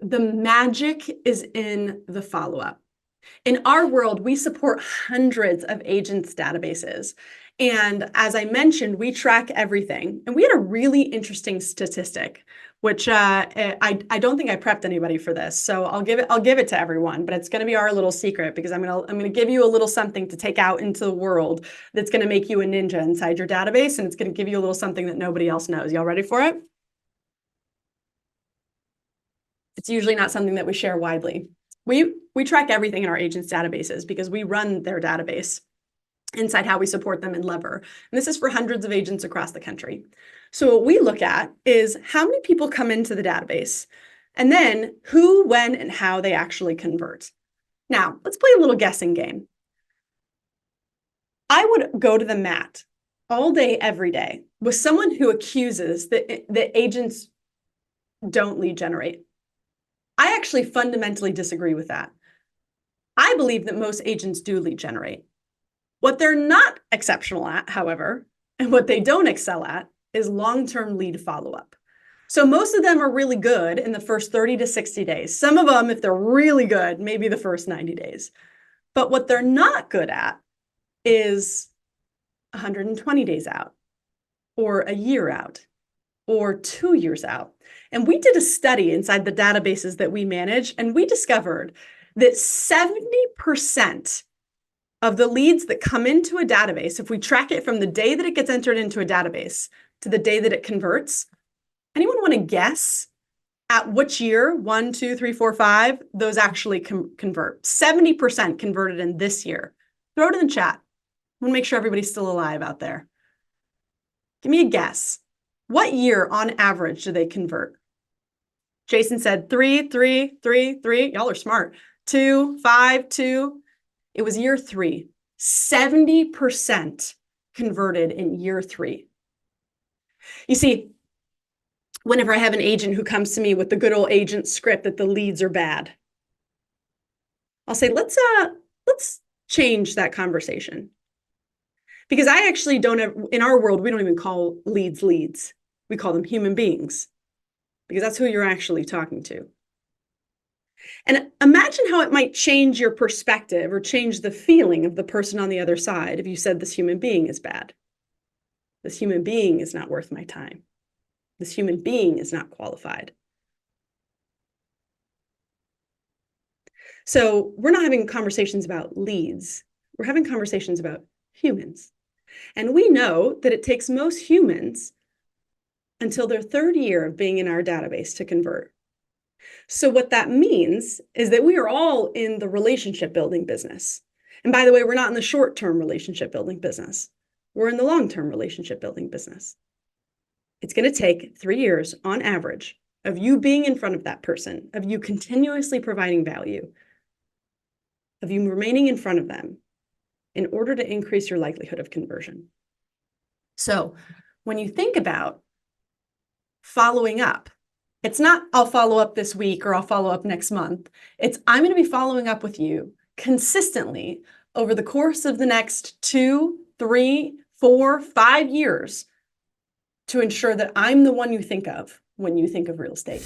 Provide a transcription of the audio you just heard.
The magic is in the follow-up. In our world, we support hundreds of agents' databases. And as I mentioned, we track everything. And we had a really interesting statistic, which I don't think I prepped anybody for this. So I'll give it to everyone, but it's going to be our little secret because I'm gonna give you a little something to take out into the world that's going to make you a ninja inside your database, and it's going to give you a little something that nobody else knows. Y'all ready for it? It's usually not something that we share widely. We track everything in our agents' databases because we run their database inside how we support them in Lever. And this is for hundreds of agents across the country. So what we look at is how many people come into the database, and then who, when, and how they actually convert. Now, let's play a little guessing game. I would go to the mat all day, every day, with someone who accuses that agents don't lead generate. I actually fundamentally disagree with that. I believe that most agents do lead generate. What they're not exceptional at, however, and what they don't excel at, is long-term lead follow-up. So most of them are really good in the first 30 to 60 days. Some of them, if they're really good, maybe the first 90 days. But what they're not good at is 120 days out, or a year out, or 2 years out. And we did a study inside the databases that we manage, and we discovered that 70% of the leads that come into a database, if we track it from the day that it gets entered into a database to the day that it converts, anyone want to guess at which year, 1, 2, 3, 4, 5, those actually convert? 70% converted in this year. Throw it in the chat. I want to make sure everybody's still alive out there. Give me a guess. What year on average do they convert? Jason said 3, 3, 3, 3. Y'all are smart. 2, 5, 2. It was year 3. 70% converted in year 3. You see, whenever I have an agent who comes to me with the good old agent script that the leads are bad, I'll say, let's change that conversation. Because I actually don't have, in our world, we don't even call leads leads. We call them human beings, because that's who you're actually talking to. And imagine how it might change your perspective or change the feeling of the person on the other side if you said this human being is bad. This human being is not worth my time. This human being is not qualified. So we're not having conversations about leads. We're having conversations about humans. And we know that it takes most humans until their 3rd year of being in our database to convert. So what that means is that we are all in the relationship building business. And by the way, we're not in the short-term relationship building business. We're in the long-term relationship building business. It's going to take 3 years on average of you being in front of that person, of you continuously providing value, of you remaining in front of them in order to increase your likelihood of conversion. So when you think about following up, it's not I'll follow up this week or I'll follow up next month. It's I'm going to be following up with you consistently over the course of the next 2, 3, 4, 5 years to ensure that I'm the one you think of when you think of real estate.